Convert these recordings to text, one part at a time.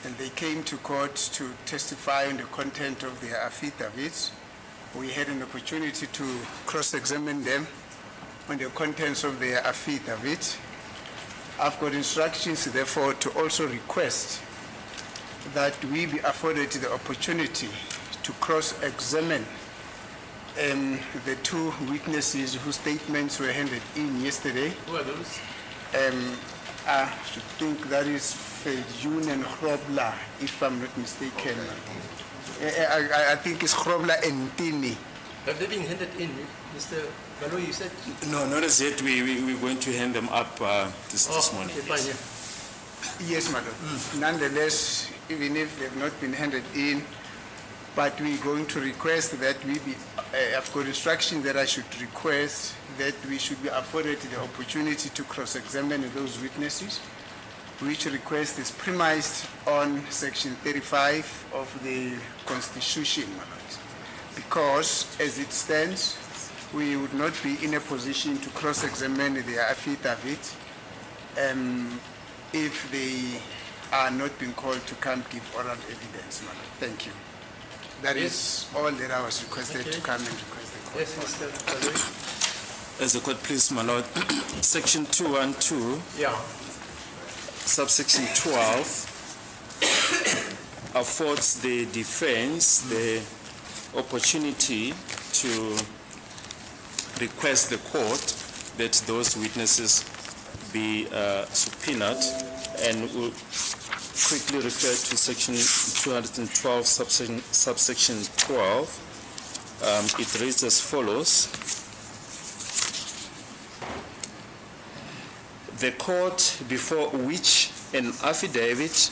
and they came to court to testify on the content of their affidavits. We had an opportunity to cross-examine them on the contents of their affidavit. I've got instructions, therefore, to also request that we be afforded the opportunity to cross-examine the two witnesses whose statements were handed in yesterday. Who are those? I should think that is Fejun and Hrobla, if I'm not mistaken. I think it's Hrobla and Tini. Have they been handed in, Mr. Galo, you said? No, not as yet. We're going to hand them up this morning. Okay, fine, yeah. Yes, madam. Nonetheless, even if they've not been handed in, but we're going to request that we be, I've got instruction that I should request that we should be afforded the opportunity to cross-examine those witnesses, which request is premised on Section 35 of the Constitution, my lord. Because as it stands, we would not be in a position to cross-examine their affidavit if they are not being called to come give oral evidence, my lord. Thank you. That is all that I was requested to come and request the court. Yes, Mr. Galo. As the court, please, my lord. Section 212, Yeah. subsection 12, affords the defense the opportunity to request the court that those witnesses be subpoenaed, and will quickly refer to section 212, subsection 12. It reads as follows. The court before which an affidavit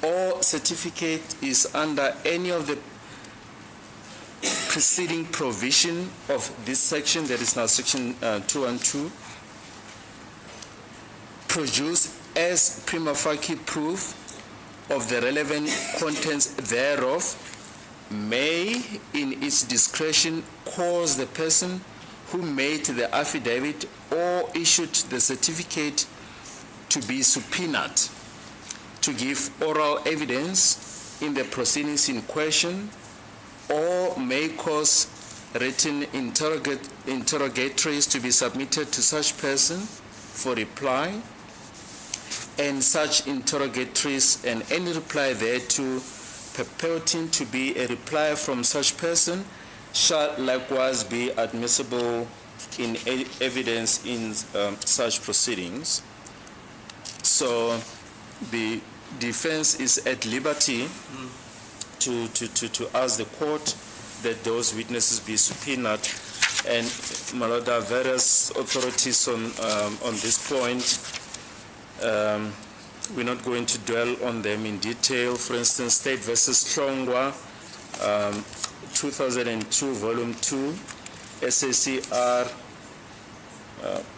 or certificate is under any of the preceding provision of this section, that is now section 212, produce as prima facie proof of the relevant contents thereof, may in its discretion cause the person who made the affidavit or issued the certificate to be subpoenaed to give oral evidence in the proceedings in question, or may cause written interrogatories to be submitted to such person for reply, and such interrogatories and any reply thereto purporting to be a reply from such person shall likewise be admissible in evidence in such proceedings. So the defense is at liberty to ask the court that those witnesses be subpoenaed, and my lord, there are various authorities on this point. We're not going to dwell on them in detail. For instance, State versus Hlongwa, 2002, volume 2, SACR,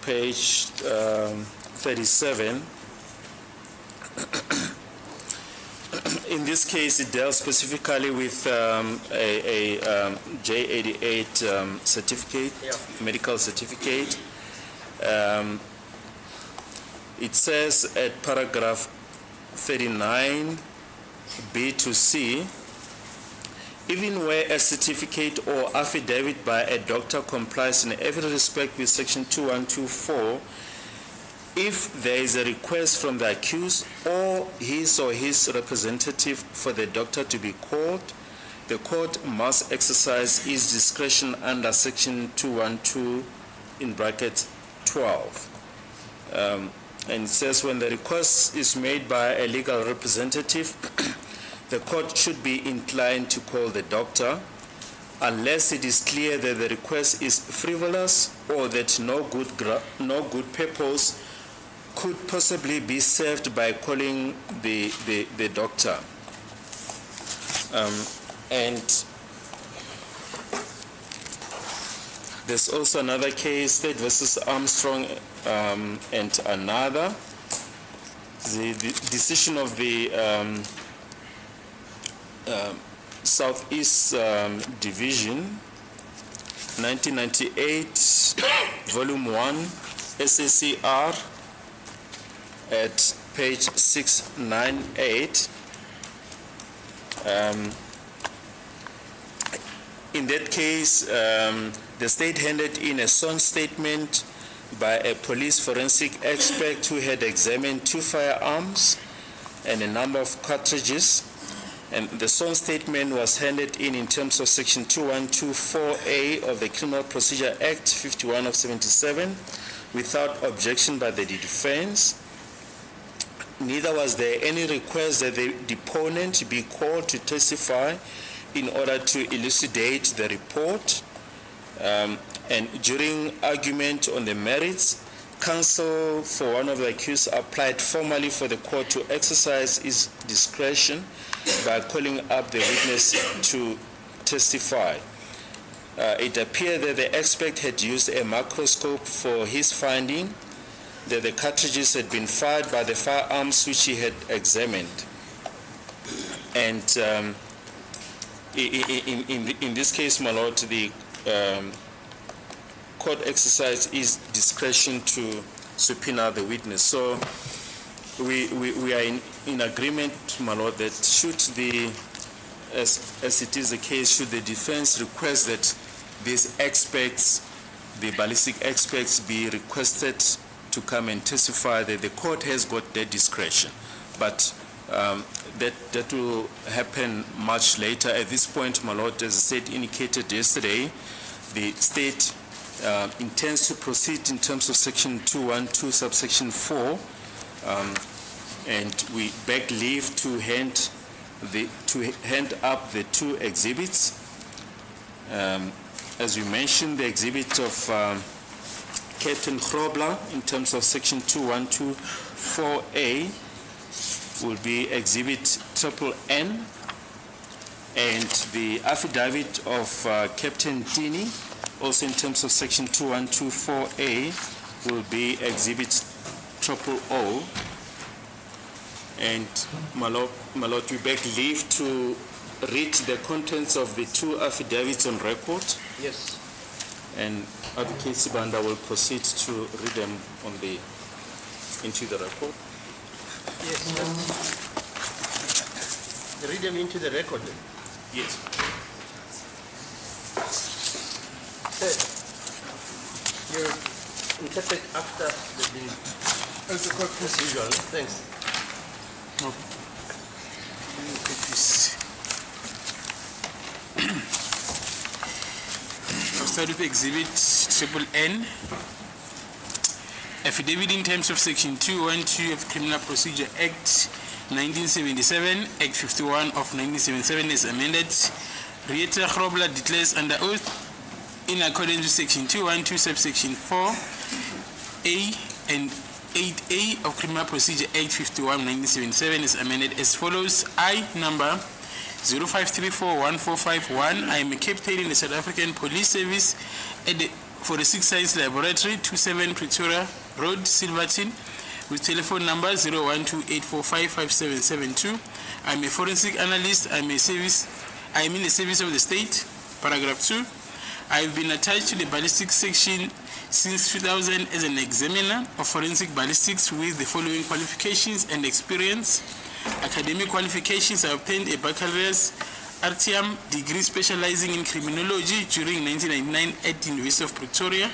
page 37. In this case, it deals specifically with a J88 certificate, medical certificate. It says at paragraph 39, B to C, even where a certificate or affidavit by a doctor complies in every respect with section 2124, if there is a request from the accused or his representative for the doctor to be called, the court must exercise its discretion under section 212 in bracket 12. And it says when the request is made by a legal representative, the court should be inclined to call the doctor unless it is clear that the request is frivolous or that no good purpose could possibly be served by calling the doctor. And there's also another case, State versus Armstrong, and another. The decision of the Southeast Division, 1998, volume 1, SACR, at page 698, In that case, the state handed in a sworn statement by a police forensic expert who had examined 2 firearms and a number of cartridges. And the sworn statement was handed in terms of Section 2124A of the Criminal Procedure Act 51 of 77 without objection by the defense. Neither was there any request that the deponent be called to testify in order to elucidate the report. And during argument on the merits, counsel for one of the accused applied formally for the court to exercise its discretion by calling up the witness to testify. It appeared that the expert had used a microscope for his finding that the cartridges had been fired by the firearms which he had examined. And in this case, my lord, the court exercised its discretion to subpoena the witness. So we are in agreement, my lord, that should the, as it is the case, should the defense request that these experts, the ballistic experts, be requested to come and testify, that the court has got their discretion. But that will happen much later. At this point, my lord, as I said, indicated yesterday, the state intends to proceed in terms of Section 212, subsection 4, and we beg leave to hand up the 2 exhibits. As we mentioned, the exhibit of Captain Grobler in terms of Section 2124A will be exhibit N, and the affidavit of Captain Tini, also in terms of Section 2124A, will be exhibit O. And my lord, we beg leave to read the contents of the 2 affidavits on record. Yes. And Advocate Sibanda will proceed to read them into the record. Yes. Read them into the record. Yes. You interpret after the being As the court as usual. Thanks. I'll start with exhibit N. Affidavit in terms of Section 212 of Criminal Procedure Act 1977, Act 51 of 1977 is amended. Rieta Grobler declares under oath in accordance with Section 212, subsection 4A and 8A of Criminal Procedure Act 51 1977 is amended as follows. I, number 05341451, I am a captain in the South African Police Service for the 6th Science Laboratory, 27 Pretoria Road, Silverton, with telephone number 012-845-5772. I am a forensic analyst. I am in the service of the state. Paragraph 2. I have been attached to the ballistics section since 2000 as an examiner of forensic ballistics with the following qualifications and experience. Academic qualifications: I obtained a baccalaureate RTM degree specializing in criminology during 1999 at the University of Pretoria.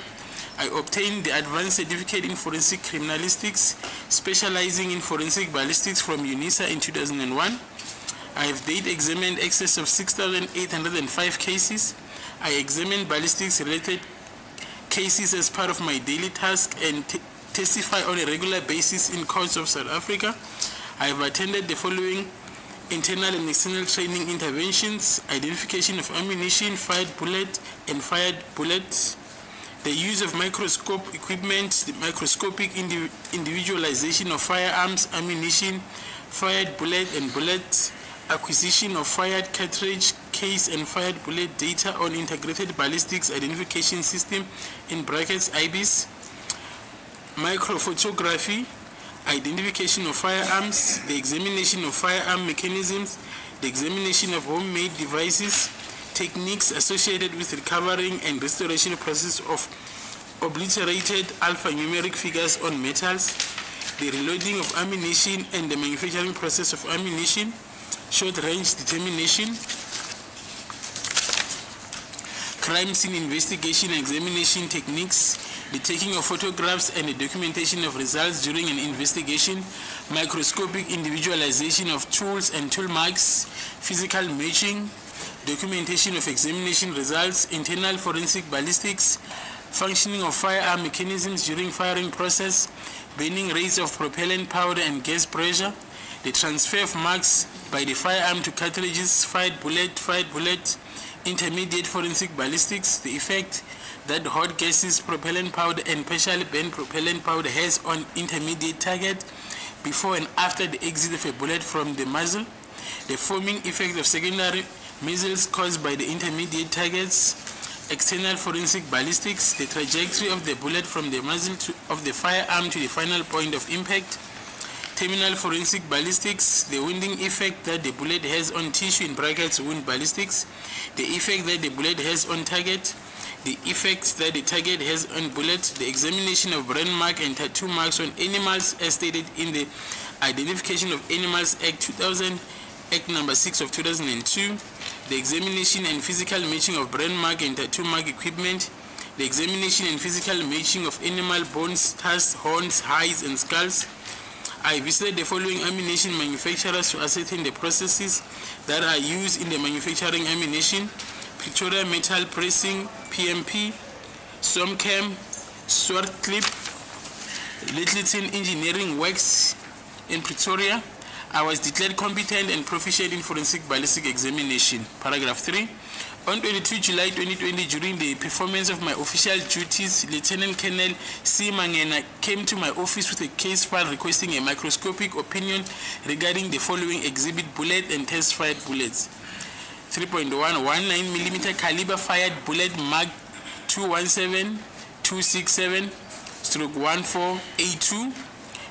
I obtained the advanced certificate in forensic criminalistics specializing in forensic ballistics from UNISA in 2001. I have date examined excess of 6,805 cases. I examined ballistics related cases as part of my daily task and testify on a regular basis in courts of South Africa. I have attended the following internal and external training interventions: identification of ammunition, fired bullet and fired bullets, the use of microscope equipment, the microscopic individualization of firearms, ammunition, fired bullet and bullets, acquisition of fired cartridge, case and fired bullet data on integrated ballistics identification system (IBIS), microphotography, identification of firearms, the examination of firearm mechanisms, the examination of homemade devices, techniques associated with recovering and restoration process of obliterated alphanumeric figures on metals, the reloading of ammunition and the manufacturing process of ammunition, short-range determination, crime scene investigation and examination techniques, the taking of photographs and the documentation of results during an investigation, microscopic individualization of tools and tool marks, physical matching, documentation of examination results, internal forensic ballistics, functioning of firearm mechanisms during firing process, burning rates of propellant powder and gas pressure, the transfer of marks by the firearm to cartridges, fired bullet, intermediate forensic ballistics, the effect that hot gases, propellant powder, and partially burnt propellant powder has on intermediate target before and after the exit of a bullet from the muzzle, the foaming effect of secondary missiles caused by the intermediate targets, external forensic ballistics, the trajectory of the bullet from the muzzle of the firearm to the final point of impact, terminal forensic ballistics, the wounding effect that the bullet has on tissue in brackets wound ballistics, the effect that the bullet has on target, the effects that the target has on bullet, the examination of burn mark and tattoo marks on animals as stated in the Identification of Animals Act 2000, Act number 6 of 2002, the examination and physical matching of burn mark and tattoo mark equipment, the examination and physical matching of animal bones, tusks, horns, hides, and skulls. I visited the following ammunition manufacturers to ascertain the processes that are used in the manufacturing ammunition: Pretoria Metal Pressing, PMP, Somcam, Swartclip, Littleton Engineering Works in Pretoria. I was declared competent and proficient in forensic ballistic examination. Paragraph 3. On 22 July 2020, during the performance of my official duties, Lieutenant Colonel C. Mangena came to my office with a case file requesting a microscopic opinion regarding the following exhibit: bullet and test-fired bullets. 3.1 19mm caliber fired bullet marked 217-267/14A2.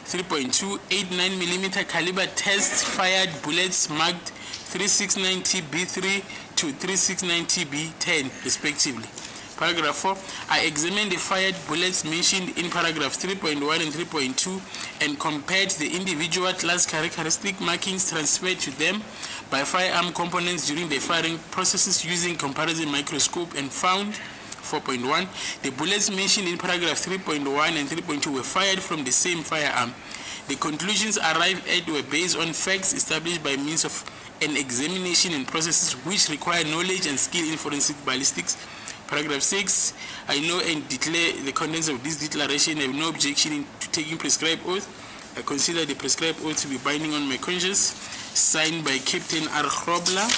3.2 89mm caliber test fired bullets marked 369TB3 to 369TB10 respectively. Paragraph 4. I examined the fired bullets mentioned in paragraph 3.1 and 3.2 and compared the individual class characteristic markings transferred to them by firearm components during the firing processes using comparison microscope and found 4.1. The bullets mentioned in paragraph 3.1 and 3.2 were fired from the same firearm. The conclusions arrived at were based on facts established by means of an examination and processes which require knowledge and skill in forensic ballistics. Paragraph 6. I know and declare the contents of this declaration. I have no objection to taking prescribed oath. I consider the prescribed oath to be binding on my conscience. Signed by Captain R. Grobler.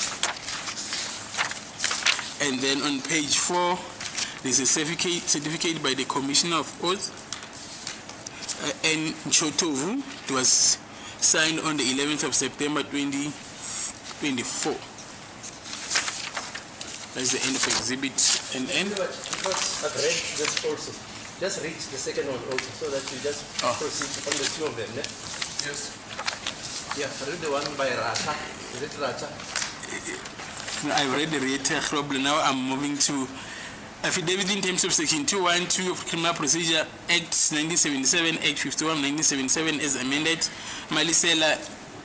And then on page 4, there's a certificate by the Commissioner of Oath, N. Chotovu. It was signed on the 11th of September 2024. That's the end of exhibit NN. I've read this also. Just read the second one also, so that you just proceed on the two of them. Yes. Yeah, read the one by Rata. Is it Rata? I've read the Rata Grobler. Now I'm moving to affidavit in terms of section 212 of Criminal Procedure Act 1977, Act 51 1977 as amended. Malisela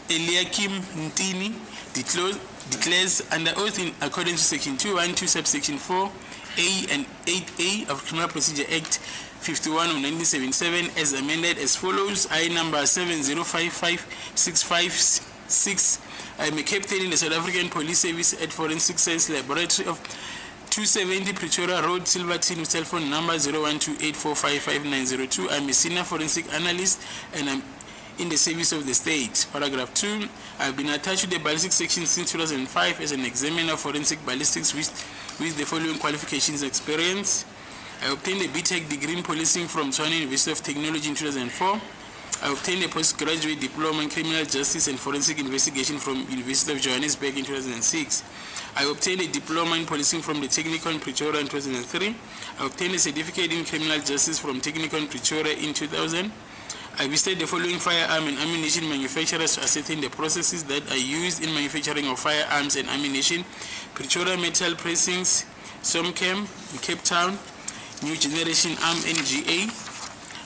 Eliakim Ntini declares under oath in accordance with section 212 subsection 4A and 8A of Criminal Procedure Act 51 of 1977 as amended as follows. I number 7055656. I am a captain in the South African Police Service at Forensic Science Laboratory of 270 Pretoria Road, Silverton, with telephone number 0128455902. I'm a senior forensic analyst and I'm in the service of the state. Paragraph 2. I've been attached to the ballistics section since 2005 as an examiner of forensic ballistics with the following qualifications experience. I obtained a BTech degree in policing from Tshwane University of Technology in 2004. I obtained a postgraduate diploma in criminal justice and forensic investigation from University of Johannesburg in 2006. I obtained a diploma in policing from the Technikon Pretoria in 2003. I obtained a certificate in criminal justice from Technikon Pretoria in 2000. I visited the following firearm and ammunition manufacturers to ascertain the processes that are used in manufacturing of firearms and ammunition: Pretoria Metal Pressings, Somcam in Cape Town, New Generation Arm NGA.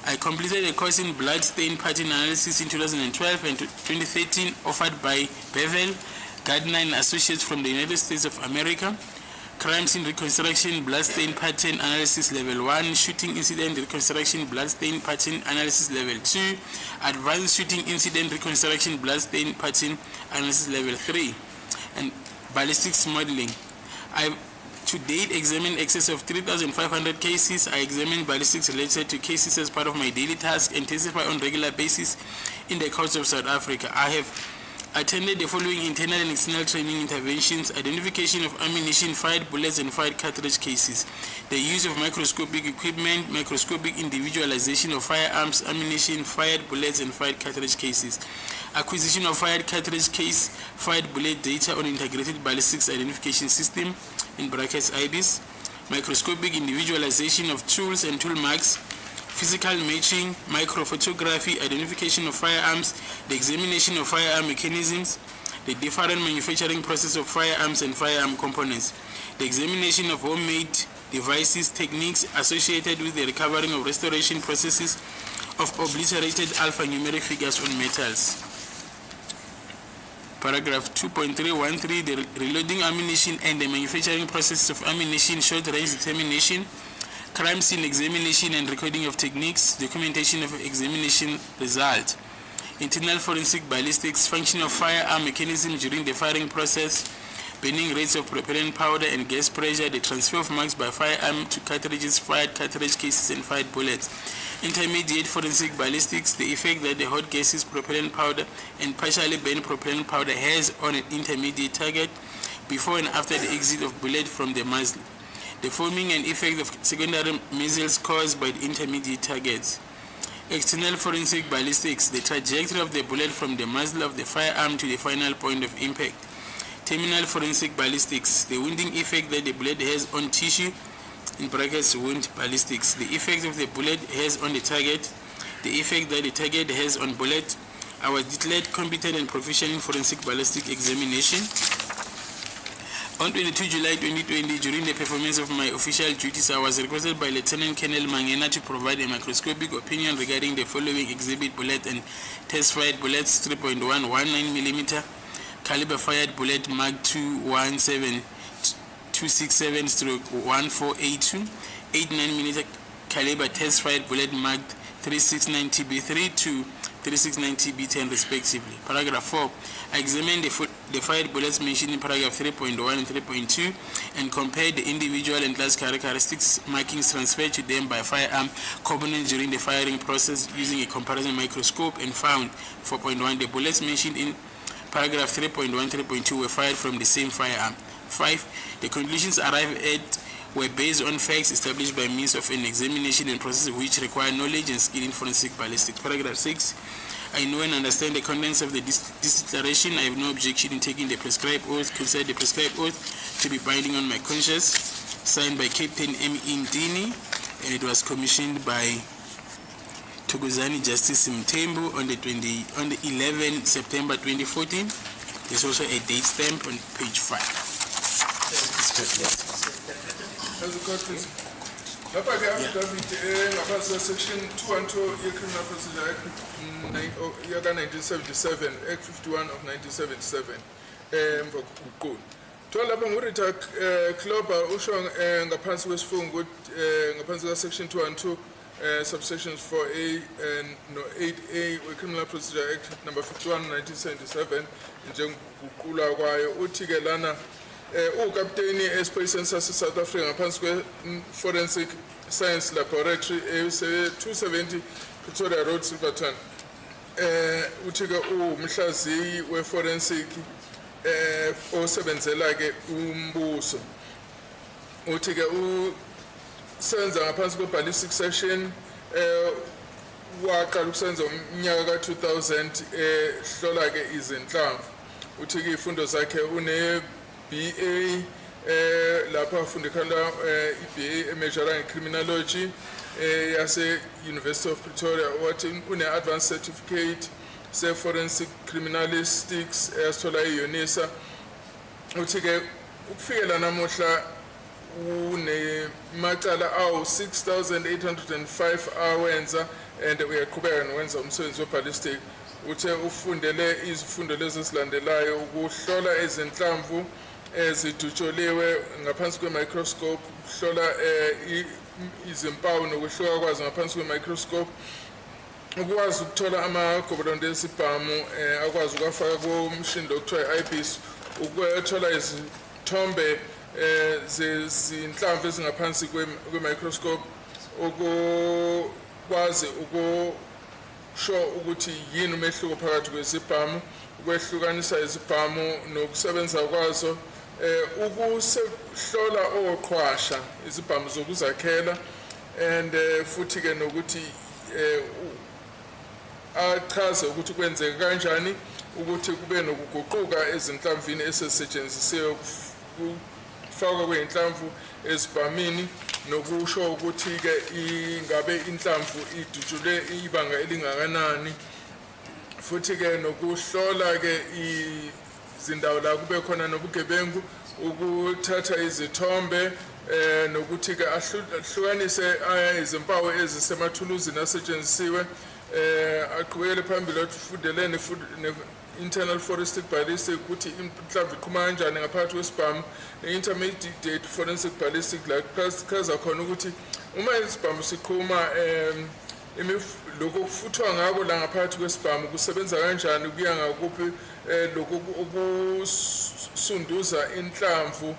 I completed a course in blood stain pattern analysis in 2012 and 2013 offered by Bevel, Gardner and Associates from the United States of America. Crime scene reconstruction, bloodstain pattern analysis level 1, shooting incident reconstruction, bloodstain pattern analysis level 2, advanced shooting incident reconstruction, bloodstain pattern analysis level 3, and ballistics modeling. I've to date examined excess of 3,500 cases. I examined ballistics related to cases as part of my daily task and testify on regular basis in the courts of South Africa. I have attended the following internal and external training interventions: identification of ammunition, fired bullets and fired cartridge cases, the use of microscopic equipment, microscopic individualization of firearms, ammunition, fired bullets and fired cartridge cases, acquisition of fired cartridge case, fired bullet data on integrated ballistics identification system, in brackets IBIS, microscopic individualization of tools and tool marks, physical matching, microphotography, identification of firearms, the examination of firearm mechanisms, the different manufacturing process of firearms and firearm components, the examination of homemade devices, techniques associated with the recovering of restoration processes of obliterated alphanumeric figures on metals. Paragraph 2.313, the reloading ammunition and the manufacturing process of ammunition, short range determination, crime scene examination and recording of techniques, documentation of examination result, internal forensic ballistics, function of firearm mechanism during the firing process, burning rates of propellant powder and gas pressure, the transfer of marks by firearm to cartridges, fired cartridge cases and fired bullets. Intermediate forensic ballistics, the effect that the hot gases, propellant powder and partially burned propellant powder has on an intermediate target before and after the exit of bullet from the muzzle. The forming and effect of secondary missiles caused by the intermediate targets. External forensic ballistics, the trajectory of the bullet from the muzzle of the firearm to the final point of impact. Terminal forensic ballistics, the wounding effect that the bullet has on tissue, in brackets wound ballistics, the effect of the bullet has on the target, the effect that the target has on bullet. I was declared competent and proficient in forensic ballistic examination. On 22 July 2020, during the performance of my official duties, I was requested by Lieutenant Colonel Mangena to provide a microscopic opinion regarding the following exhibit bullet and test-fired bullets: 3.119mm caliber fired bullet Mark 217-267-1482, 89mm caliber test-fired bullet Mark 369TB3 to 369TB10 respectively. Paragraph 4. I examined the fired bullets mentioned in paragraph 3.1 and 3.2 and compared the individual and class characteristics markings transferred to them by firearm components during the firing process using a comparison microscope and found 4.1. The bullets mentioned in paragraph 3.1, 3.2 were fired from the same firearm. 5. The conclusions arrived at were based on facts established by means of an examination and process which require knowledge and skill in forensic ballistics. Paragraph 6. I know and understand the contents of this declaration. I have no objection in taking the prescribed oath, consider the prescribed oath to be binding on my conscience, signed by Captain M. Indini, and it was commissioned by Tuguzani Justice Mtembu on the 11 September 2014. There's also a date stamp on page 5. As a court, please. Lapha ke affidavit ngaphansi section 212 ye-Criminal Procedure Act yaka 1977, Act 51 of 1977 emva kokuguqula. Thola lapha nguRita Kloba usho ngaphansi kwesifungo ngaphansi ka section 212 subsections 4A and 8A we-Criminal Procedure Act number 51 1977 njengokuguqulwa kwayo uthi ke lana ukapteni esiphoyiseni sase-South Africa ngaphansi kwe-Forensic Science Laboratory 270 Pretoria Road, Silverton. Uthi-ke umhlaziyi we-forensic osebenzela-ke umbuso. Uthi-ke usenza ngaphansi kwe-ballistic section waqala ukusenza umnyaka ka-2000 hlola-ke izinhlamvu. Uthi-ke izifundo zakhe BA lapha afundekala iBA emeasuring criminology yase University of Pretoria, wathi une-advanced certificate se-forensic criminalistics eyasithola e-UNISA. Uthi-ke ukufikela namuhla unemacala awu-6,805 awenza and uyaqhubeka nokwenza umsebenzi we-ballistic uthe ufundele izifundo lezi esilandelayo ukuhlola izinhlamvu ezidutsholiwe ngaphansi kwe-microscope, ukuhlola izimpawu nokwehluka kwazo ngaphansi kwe-microscope, ukwazi ukuthola amagobolondo esibhamu akwazi ukwafaka kumshini lo kuthiwa i-eyepiece, ukuthola izithombe zezinhlamvu ezingaphansi kwe-microscope, ukwazi ukusho ukuthi yini umehluko phakathi kwezibhamu, ukwehlukanisa izibhamu nokusebenza kwazo, ukuhlola oqhwasha izibhamu zokuzakhela, and futhi ke nokuthi achaze ukuthi kwenzeka kanjani ukuthi kube nokuguquka ezinhlamvini esesetshenzisiwe ukufakwa kwey'nhlamvu ezibhamini, nokusho ukuthi ke ingabe inhlamvu idutshule ibanga elingakanani, futhi ke nokuhlola ke izindawo la kube khona nobugebengu, ukuthatha izithombe nokuthi ke ahlukanise izimpawu ezisemathuluzini asetshenzisiwe, aqhubekele phambili ufundele internal forensic ballistic ukuthi inhlamvu iqhuma kanjani ngaphakathi kwesibhamu, intermediate forensic ballistic la chaza khona ukuthi uma isibhamu siqhuma lokho kufuthwa ngako la ngaphakathi kwesibhamu kusebenza kanjani, kuya ngakuphi lokho ukusunduza inhlamvu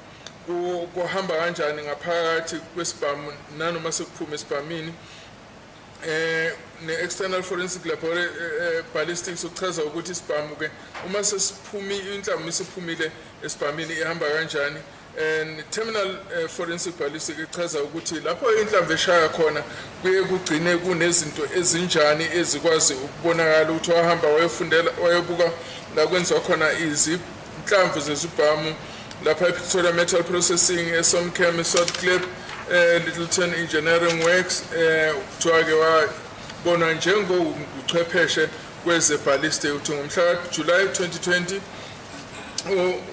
kuhamba kanjani ngaphakathi kwesibhamu nanoma sekuphuma esibhamini. Ne-external forensic ballistics ukuchaza ukuthi isibhamu ke uma sesiphumi inhlamvu isiphumile esibhamini ihamba kanjani, and terminal forensic ballistic ichaza ukuthi lapho inhlamvu eshaya khona kuye kugcine kunezinto ezinjani ezikwazi ukubonakala ukuthi wahamba wayobuka la kwenziwa khona izinhlamvu zezibhamu lapha e-Pretoria Metal Processing, eSomchem, Salt Clip, Littleton Engineering Works, kuthiwa ke wabonwa njengochwepheshe kweze-ballistic ukuthi ngomhla kaJulayi 2020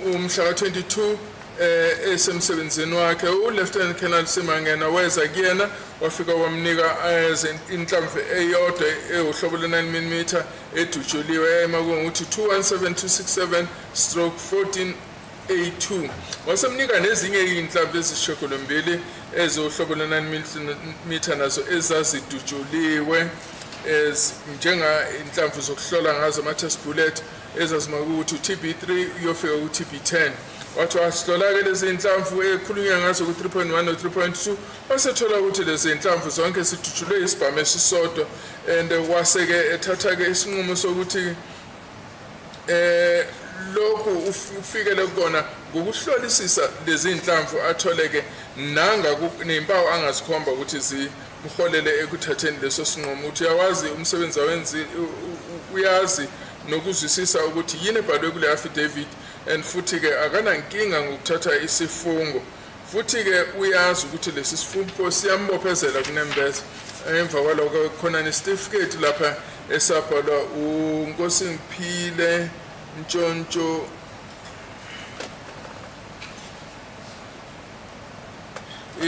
umhla ka-22 esemsebenzini wakhe u-Lieutenant Colonel Simangena weza kuyena wafika wamnika inhlamvu eyodwa ewuhlobo le-9mm edutsholiwe emakungukuthi 217267/14A2, wasemnika nezinye iy'nhlamvu ezisishiyagalombili eziwuhlobo le-9mm nazo ezazidutsholiwe njenga-inhlamvu zokuhlola ngazo ama-test bullet ezazimakuthi u-TB3 uyofika ku-TB10. wathi wasihlola-ke lezi iy'nhlamvu ekhulunywa ngazo ku-3.1 no-3.2, wasethola ukuthi lezi iy'nhlamvu zonke zidutshulwe isibhamu esisodwa, and wase-ke ethatha-ke isinqumo sokuthi lokhu ufikele kukona ngokuhlolisisa lezi iy'nhlamvu athole-ke ney'mpawu angazikhomba ukuthi zimholele ekuthatheni leso sinqumo, ukuthi uyawazi umsebenzi uyazi nokuzwisisa ukuthi yini ebhalwe kule affidavit, and futhi-ke akanankinga ngokuthatha isifungo, futhi-ke uyazi ukuthi lesi sifungo siyambophezela kunembeza. Emva kwalokho khona nesitifiketi lapha esabhalwa uNkosingphile Ntshontsho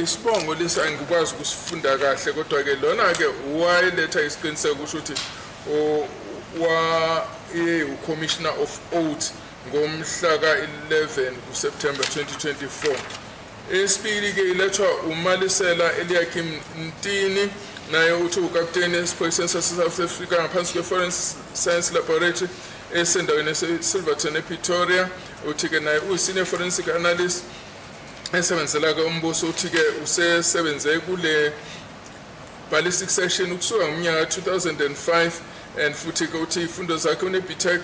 isibongo lesi angikwazi ukusifunda kahle, kodwa-ke lona-ke wayeletha isiqiniseko kusho ukuthi u-Commissioner of Oath ngomhla ka-11 kuSeptember 2024. Esibili-ke ilethwa uMalisela Eliakim Mtini, naye uthi ukapteni esiphoyiseni sase-South Africa ngaphansi kwe-Forensic Science Laboratory esendaweni eSilverton ePretoria. Uthi-ke naye uyi-senior forensic analyst esebenzela-ke umbuso, uthi-ke usesebenze kule ballistic section ukusuka ngomnyaka 2005, and futhi-ke uthi ifundo zakhe une-BTech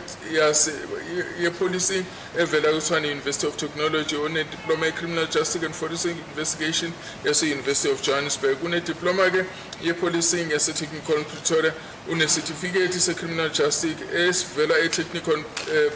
ye-policing evela kuthiwa ne-University of Technology, une-diploma ye-criminal justice and forensic investigation yase-University of Johannesburg, une-diploma-ke ye-policing yase-Technikon Pretoria, une-certificate se-criminal justice esivela e-Technikon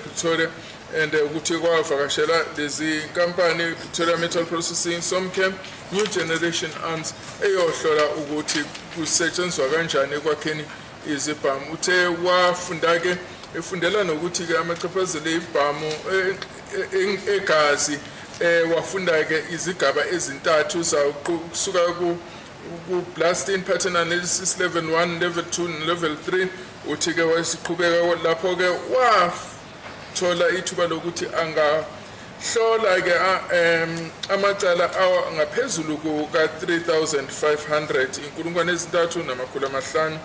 Pretoria, and ukuthi kwavakashela lezi nkampani Pretoria Metal Processing, Somchem, New Generation Arms eyohlola ukuthi kusetshenziswa kanjani ekwakheni izibhamu. Uthe wafunda-ke efundela nokuthi-ke amachaphazelo ibhamu egazi, wafunda-ke izigaba ezintathu zawo kusuka ku-blasting pattern analysis level 1, level 2 level 3, uthi-ke wasiqhubeka lapho-ke wathola ithuba lokuthi angahlola-ke amacala ngaphezulu kuka-3,500 inkulungwane ezintathu namakhulu amahlanu.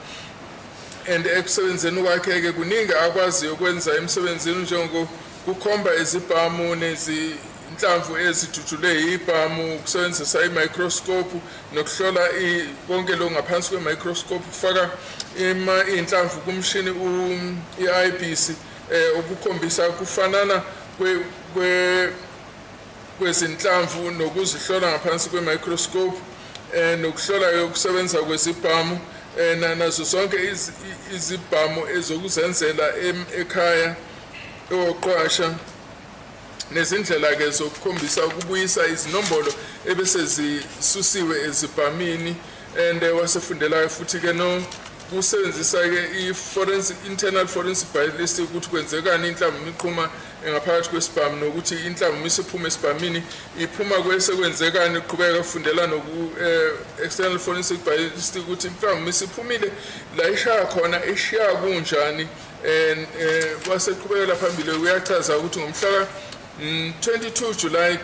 And ekusebenzeni kwakhe-ke kuningi akwaziyo ukwenza emsebenzini njengokukhomba izibhamu nezinhlamvu ezidutshulwe yibhamu, ukusebenzisa i-microscope nokuhlola konke lokhu ngaphansi kwe-microscope, kufaka iy'nhlamvu kumshini i-IBC ukukhombisa kufanana kwezinhlamvu nokuzihlola ngaphansi kwe-microscope nokuhlola ukusebenza kwezibhamu nazo zonke izibhamu ezokuzenzela ekhaya oqwasha nezindlela-ke zokukhombisa ukubuyisa izinombolo ebese zisusiwe ezibhamini. And wasefundela futhi-ke kusebenzisa-ke internal forensic ballistic ukuthi kwenzekani inhlamvu imiqhuma ngaphakathi kwesibhamu nokuthi inhlamvu isiphuma esibhamini iphuma kwesekwenzekani. Uqhubeka kufundela external forensic ballistic ukuthi inhlamvu isiphumile la ishaya khona ishiya kunjani. And waseqhubekela phambili uyachaza ukuthi ngomhla 22 July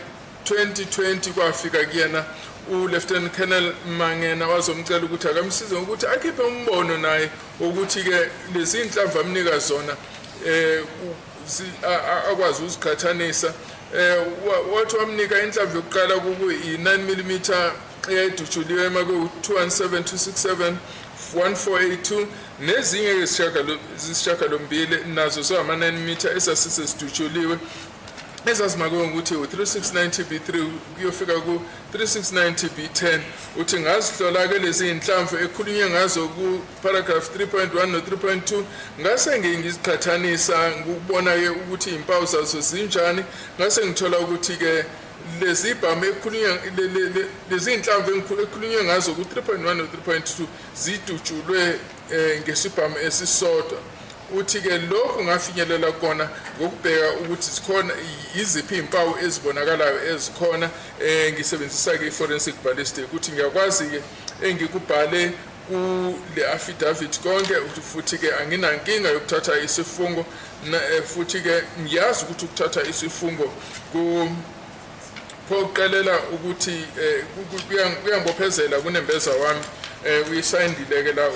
2020 kwafika kuyena Lieutenant Colonel Mangena wazomcela ukuthi akamsize ukuthi akhiphe umbono naye ukuthi-ke lezi inhlamvu amnika zona akwazi ukuziqhathanisa. Wathi wamnika inhlamvu yokuqala kuyi-9 mm eyayidutshuliwe emaku-217 267 1482 nezinye izishiyagalombili nazo zama-9 mm esasisezidutshuliwe ezazimakwe ukuthi u-3690B3 kuyofika ku-3690B10. uthi ngazihlola-ke lezi iy'nhlamvu ekhulunywe ngazo ku-paragraph 3.1 no-3.2 ngase ngiziqhathanisa ngokubona-ke ukuthi iy'mpawu zazo zinjani. Ngase ngithola ukuthi-ke lezi ibhamu lezi iy'nhlamvu ekhulunywe ngazo ku-3.1 no-3.2 zidutshulwe ngesibhamu esisodwa. Uthi-ke lokhu ngafinyelela kona ngokubheka ukuthi zikhona yiziphi iy'mpawu ezibonakalayo ezikhona ngisebenzisa-ke i-forensic ballistic ukuthi ngiyakwazi-ke engikubhale kule affidavit konke futhi-ke anginankinga yokuthatha isifungo futhi-ke ngiyazi ukuthi ukuthatha isifungo phoqelela ukuthi kuyangibophezela kunembeza wami uyisayindile-ke la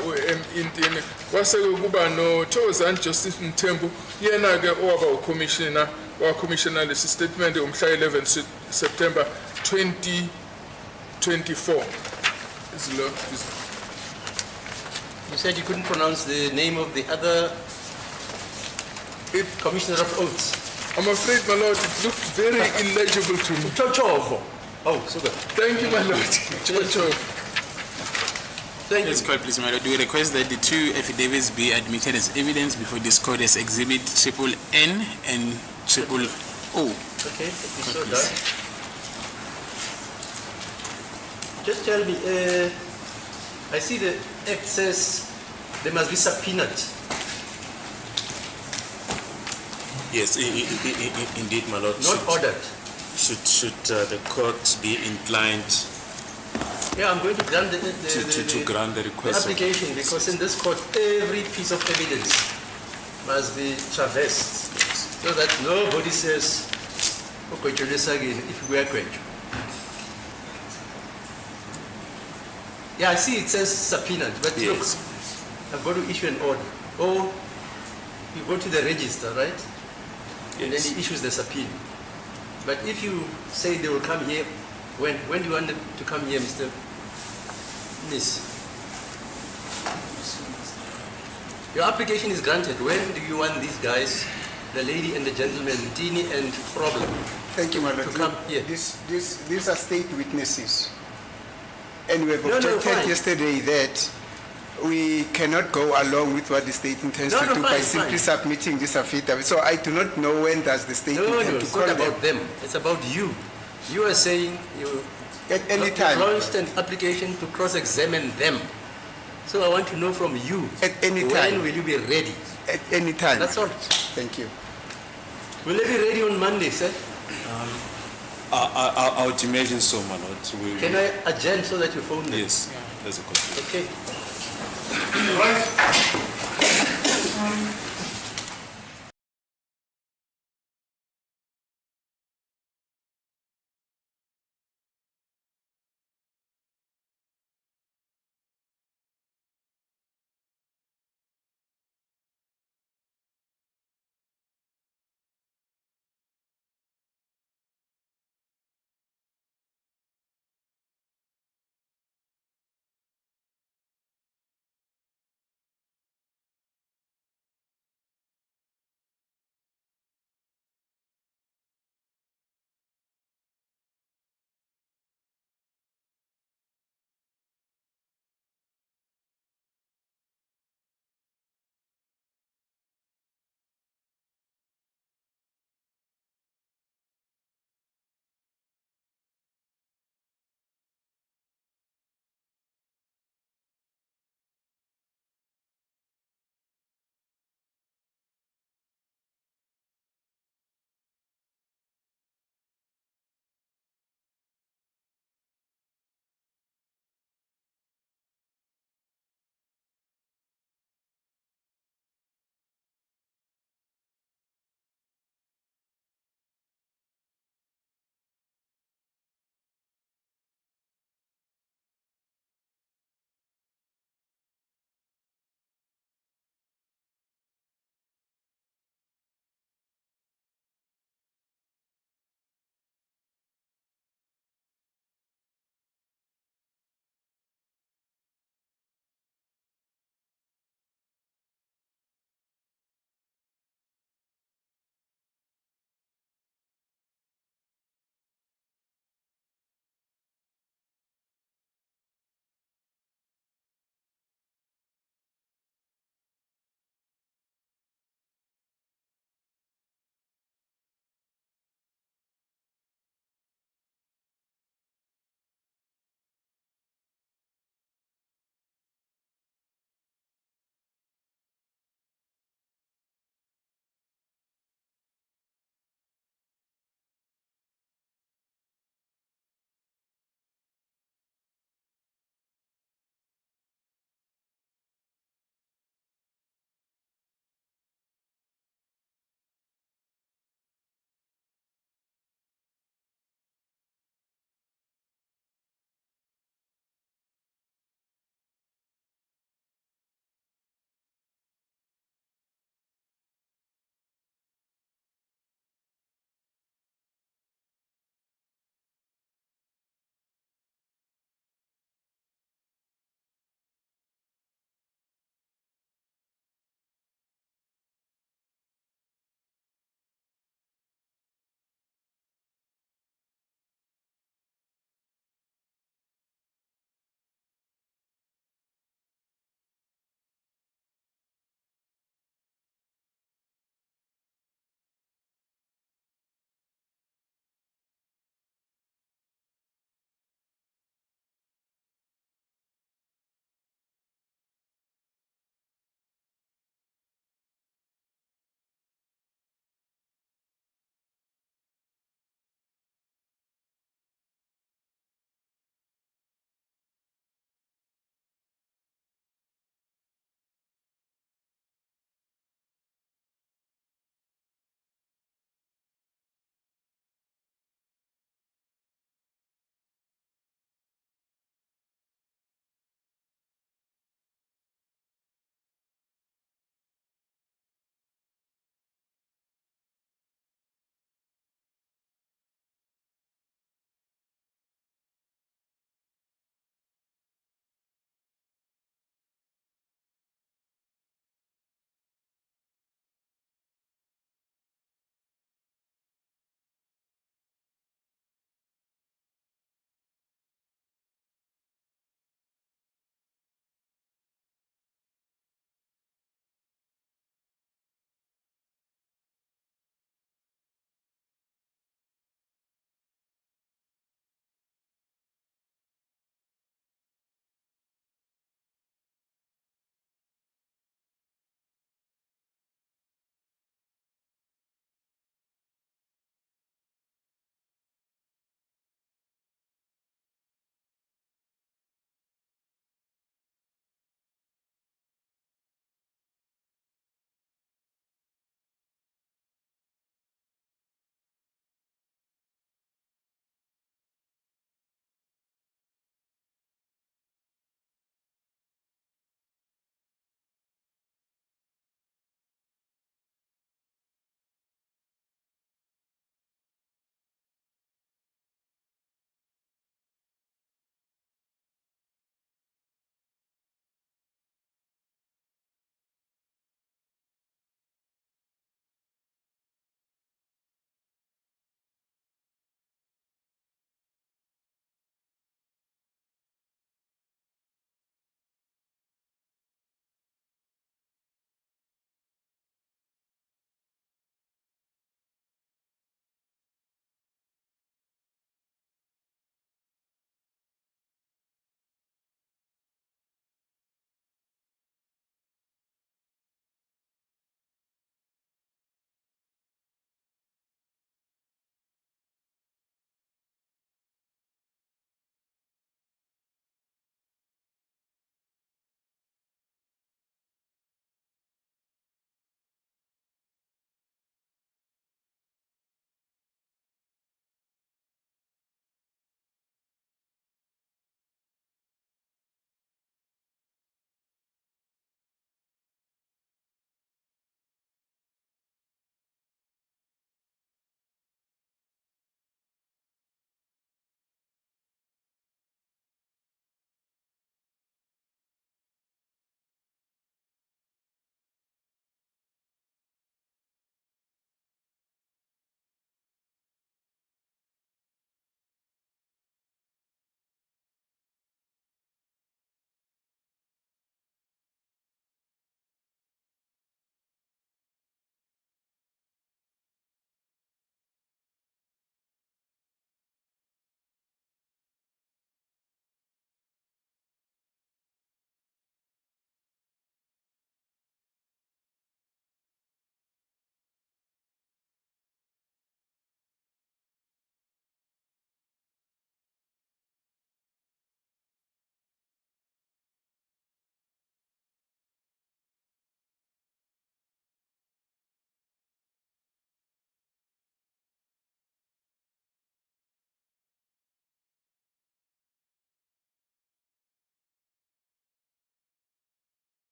intini. Kwase kuba noThokozani Joseph Mthembu yena-ke owaba ucommissioner wakhomishina lesi statement ngomhla 11 September 2024. You said you couldn't pronounce the name of the other Commissioner of Oaths. I'm afraid, my lord, it looked very illegible to me. Chochovo. Oh, super. Thank you, my lord. Chochovo. Thank you. Let's call, please, my lord. We request that the two affidavits be admitted as evidence before this court as Exhibit NNN and OO. Okay, so done. Just tell me, I see the act says they must be subpoenaed. Yes, indeed, my lord. Not ordered. Should the court be inclined Yeah, I'm going to grant to grant the request? application because in this court every piece of evidence must be traversed so that nobody says, okay, again if we are correct. Yeah, I see it says subpoenaed, but Yes. look, I've got to issue an order. Or you go to the register, right? And then Yes. he issues the subpoena. But if you say they will come here, when do you want them to come here, Mr. Nis? Your application is granted. When do you want these guys, the lady and the gentleman, Tini and Problem? Thank you, my lord. To come here. These are state witnesses. And we have No, objected fine. yesterday that we cannot go along with what the state intends No, to no, do fine, by simply fine. submitting this affidavit. So I do not know when does the state No, intend to it's call not them. about them. It's about you. You are saying you At any time. launched an application to cross-examine them. So I want to know from you. At any When time. will you be ready? At any time. That's all. Thank you. Will they be ready on Monday, sir? I would imagine so, my lord. Can I adjourn so that you phone them? Yes, that's a question. Okay.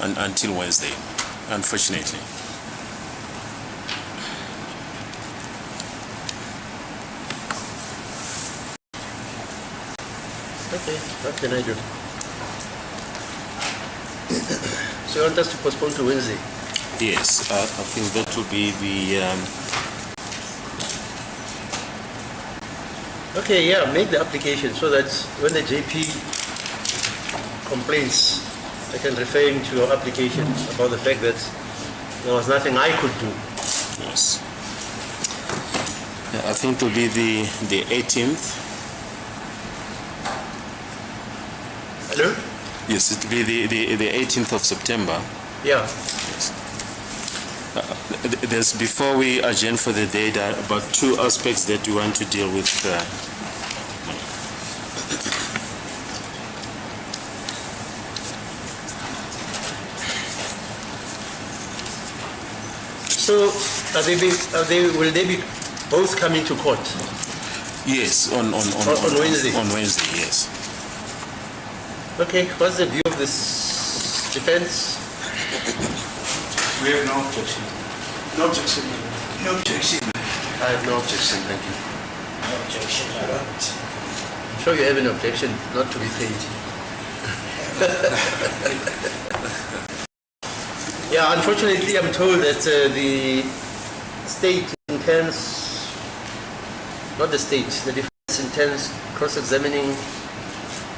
until Wednesday, unfortunately. Okay, what can I do? So you want us to postpone to Wednesday? Yes, I think that will be the, Okay, yeah, make the application so that when the JP complains, I can refer him to your application about the fact that there was nothing I could do. yes. Yeah, I think it will be the 18th. Hello? Yes, it will be the 18th of September. Yeah. There's, before we adjourn for the day, there are about two aspects that we want to deal with. So will they be both coming to court? Yes, on Wednesday? On Wednesday, yes. Okay, what's the view of this defense? We have no objection. No objection. No objection. I have no objection, thank you. No objection, I don't. I'm sure you have an objection not to be paid. Yeah, unfortunately, I'm told that the state intends, not the state, the defense intends cross-examining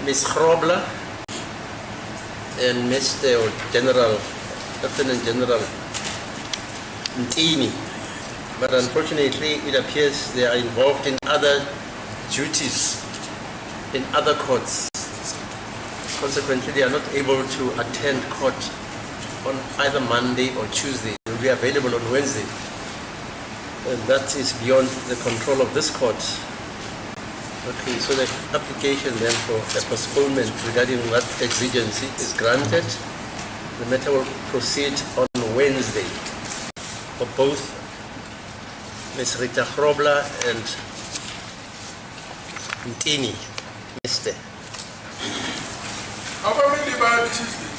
Ms. Grobler and Mr. General, Lieutenant General Ntini. But unfortunately, it appears they are involved in other duties in other courts. Consequently, they are not able to attend court on either Monday or Tuesday. They will be available on Wednesday. And that is beyond the control of this court. Okay, so the application then for a postponement regarding that exigency is granted. The matter will proceed on Wednesday for both Ms. Rita Grobler and Ntini, Mr. Abameli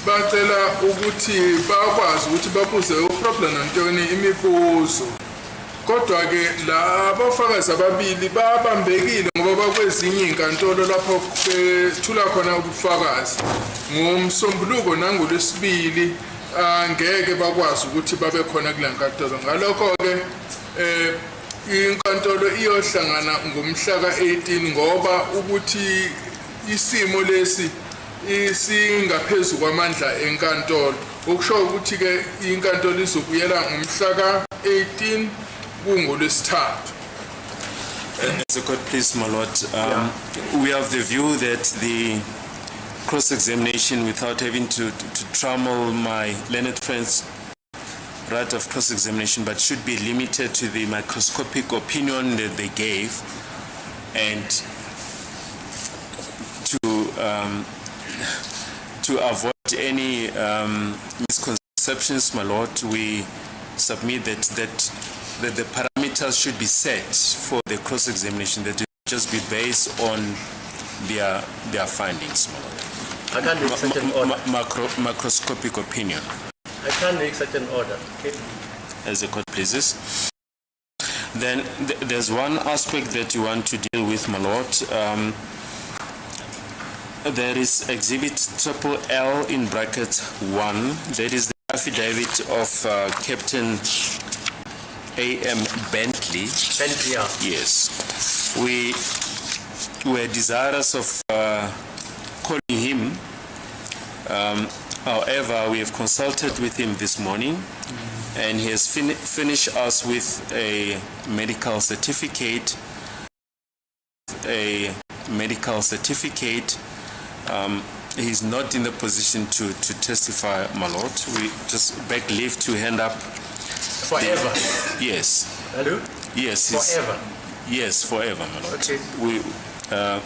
bacela ukuthi bakwazi ukuthi babuze uProbler nontoni imibuzo. Kodwa ke la abafakazi ababili babambekile ngoba bakwezinye inkantolo lapho bethula khona ubufakazi. Ngomsombuluko nangoLwesibili angeke bakwazi ukuthi babe khona kule nkantolo. Ngalokho ke inkantolo iyohlangana ngomhla ka-18 ngoba ukuthi isimo lesi isingaphezulu kwamandla enkantolo. Okusho ukuthi ke inkantolo izobuyela ngomhla ka-18 kungoLwesithathu. As a court, please, my lord, we have the view that the cross-examination, without having to trammel my learned friends' right of cross-examination, but should be limited to the microscopic opinion that they gave, and to avoid any misconceptions, my lord, we submit that the parameters should be set for the cross-examination, that it just be based on their findings, my lord. I can't make such an order. Macroscopic opinion. I can't make such an order, okay? As the court pleases. Then there's one aspect that you want to deal with, my lord. There is exhibit LL in bracket 1. That is the affidavit of Captain A.M. Bentley. Bentley, yeah. Yes. We were desirous of calling him. However, we have consulted with him this morning, and he has finished us with a medical certificate. He's not in the position to testify, my lord. We just beg leave to hand up. Forever? Yes. Hello? Yes. Forever? Yes, forever, my lord. Okay.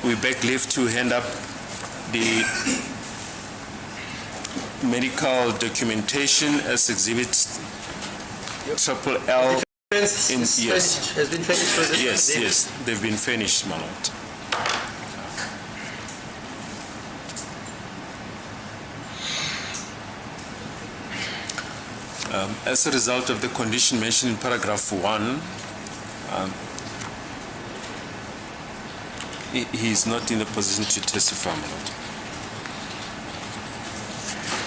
We beg leave to hand up the medical documentation as exhibit LL. Has been finished with the Yes, they've been finished, my lord. As a result of the condition mentioned in paragraph 1, he is not in a position to testify, my lord.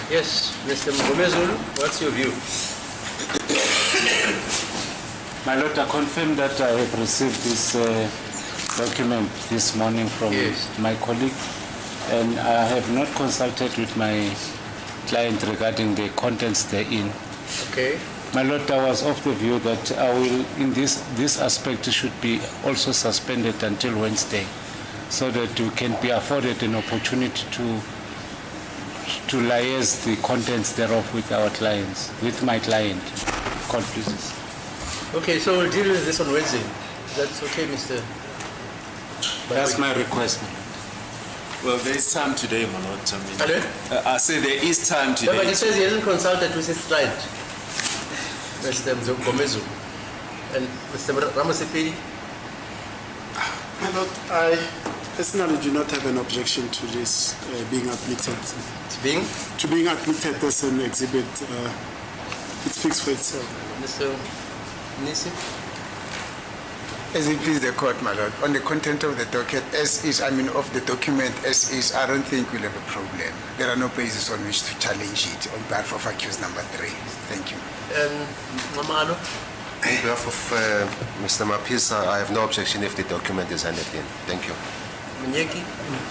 Yes, Mr. Mgomezulu, what's your view? My lord, I confirm that I have received this document this morning from Yes. my colleague, and I have not consulted with my client regarding the contents therein. Okay. My lord, I was of the view that I will, in this aspect, should be also suspended until Wednesday, so that we can be afforded an opportunity to liaise the contents thereof with our clients, with my client. Court, please. Okay, so we'll deal with this on Wednesday. That's okay, Mr. That's my request. Well, there is time today, my lord. Pardon? I say there is time No, but today. he says he hasn't consulted with his client, Mr. Mgomezulu. And Mr. Ramosefeli? My lord, I personally do not have an objection to this being admitted. It's being? To being admitted as an exhibit, it speaks for itself. Mr. Nisi? As it please the court, my lord, on the content of the docket as is, of the document as is, I don't think we'll have a problem. There are no bases on which to challenge it on behalf of accused number 3. Thank you. And Mama Alo? On behalf of Mr. Mapisa, I have no objection if the document is handed in. Thank you. Mnyeki?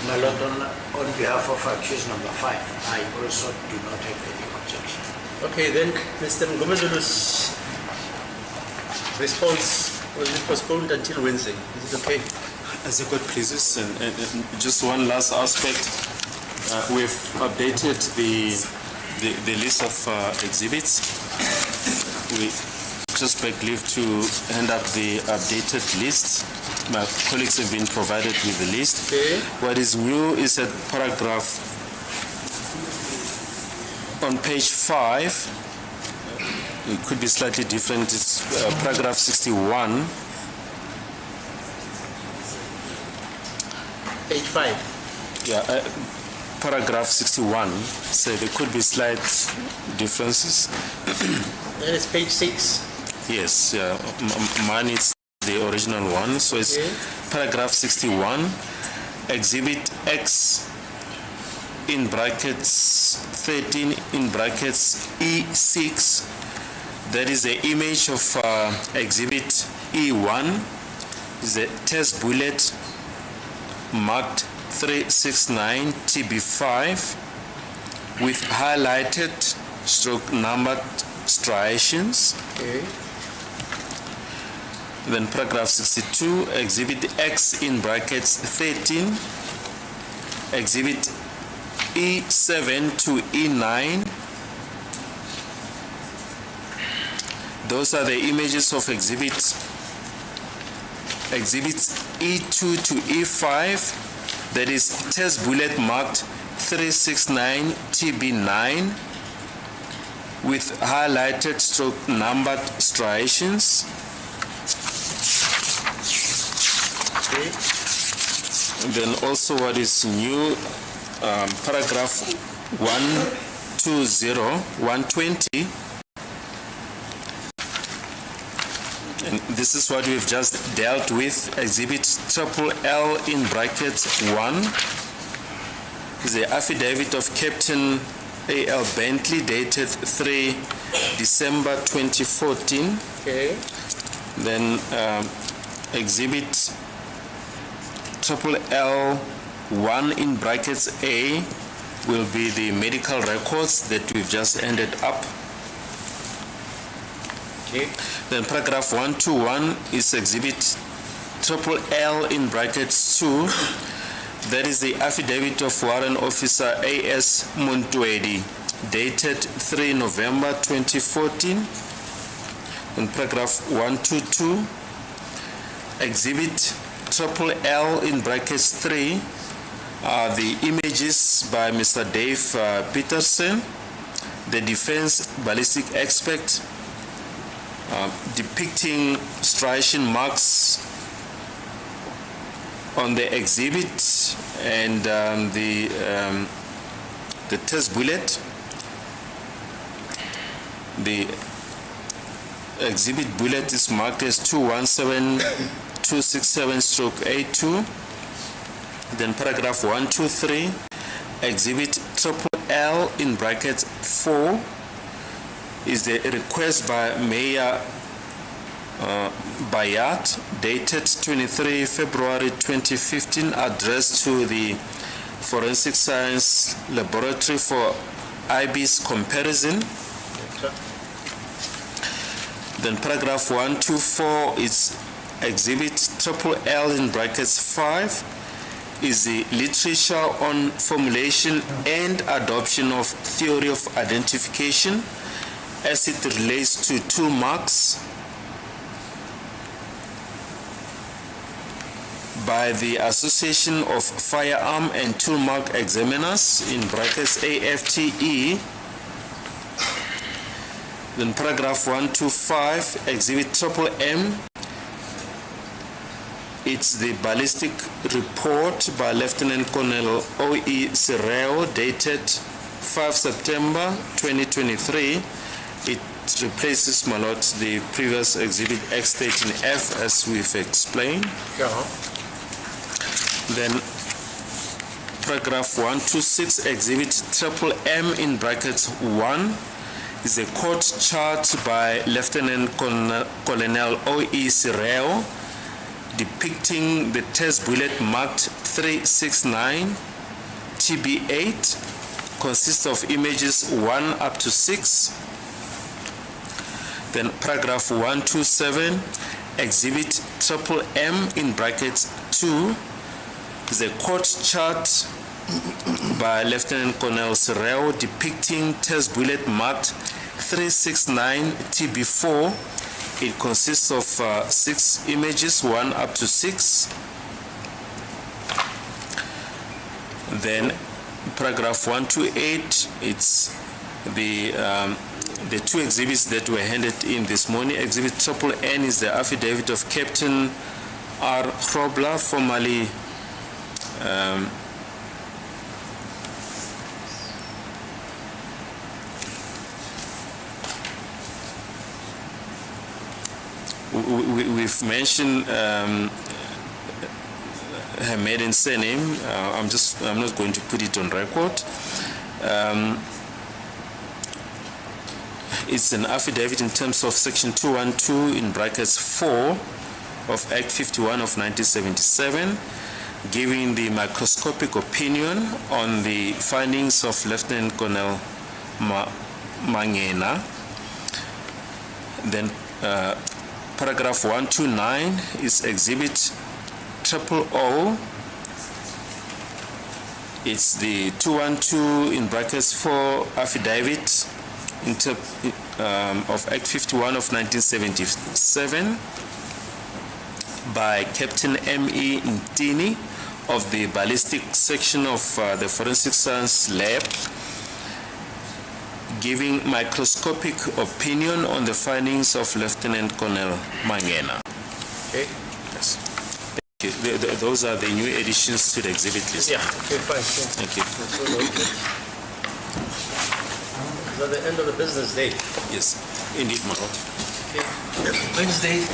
My lord, on behalf of accused number 5, I also do not have any objection. Okay, then Mr. Mgomezulu's response will be postponed until Wednesday. Is it okay? As the court pleases, and just one last aspect, we've updated the list of exhibits. We just beg leave to hand up the updated list. My colleagues have been provided with the list. Okay. What is new is that paragraph on page 5. It could be slightly different. It's paragraph 61. Page 5. Yeah, paragraph 61. So there could be slight differences. Then it's page 6. Yes, mine is the original one. So it's Okay. paragraph 61, Exhibit X in brackets 13 in brackets E6. That is the image of Exhibit E1. Is a test bullet marked 369 TB5 with highlighted stroke numbered striations. Okay. Then paragraph 62, Exhibit X in brackets 13, Exhibit E7 to E9. Those are the images of exhibits E2 to E5. That is test bullet marked 369 TB9 with highlighted stroke numbered striations. Okay. And then also what is new, paragraph 120, and this is what we've just dealt with, Exhibit LL in brackets 1, is the affidavit of Captain A.L. Bentley dated 3 December 2014. Okay. Then Exhibit LL1 in brackets A will be the medical records that we've just ended up. Okay. Then paragraph 121 is Exhibit LL in brackets 2. That is the affidavit of Warrant Officer A.S. Muntwedi dated 3 November 2014. In paragraph 122, Exhibit LL in brackets 3 are the images by Mr. Dave Peterson, the defense ballistic expert, depicting striation marks on the exhibit and the test bullet. The exhibit bullet is marked as 217267/82. Then paragraph 123, exhibit L in brackets 4 is the request by Mayor Bayat dated 23 February 2015 addressed to the Forensic Science Laboratory for IB's comparison. Then paragraph 124 is exhibit L in brackets 5 is the literature on formulation and adoption of theory of identification as it relates to tool marks by the Association of Firearm and Tool Mark Examiners in brackets AFTE. Then paragraph 125, exhibit M. It's the ballistic report by Lieutenant Colonel O.E. Sireo dated 5 September 2023. It replaces, my lord, the previous exhibit X13F as we've explained. Yeah. Then paragraph 126, exhibit M in brackets 1 is a court chart by Lieutenant Colonel O.E. Sireo depicting the test bullet marked 369 TB8, consists of images 1 up to 6. Then paragraph 127, exhibit M in brackets 2 is a court chart by Lieutenant Colonel Sireo depicting test bullet marked 369 TB4. It consists of 6 images, 1 up to 6. Then paragraph 128, it's the two exhibits that were handed in this morning. Exhibit N is the affidavit of Captain R. Hrobla, formerly we've mentioned her maiden surname. I'm not going to put it on record. It's an affidavit in terms of section 212 in brackets 4 of Act 51 of 1977, giving the microscopic opinion on the findings of Lieutenant Colonel Mangena. Then paragraph 129 is exhibit O. It's the 212 in brackets 4 affidavit of Act 51 of 1977 by Captain M.E. Ntini of the ballistic section of the Forensic Science Lab, giving microscopic opinion on the findings of Lieutenant Colonel Mangena. Okay. Yes. Thank you. Those are the new additions to the exhibit list. Yeah, okay, fine. Thank you. Is that the end of the business day? Yes, indeed, my lord. Okay. Wednesday.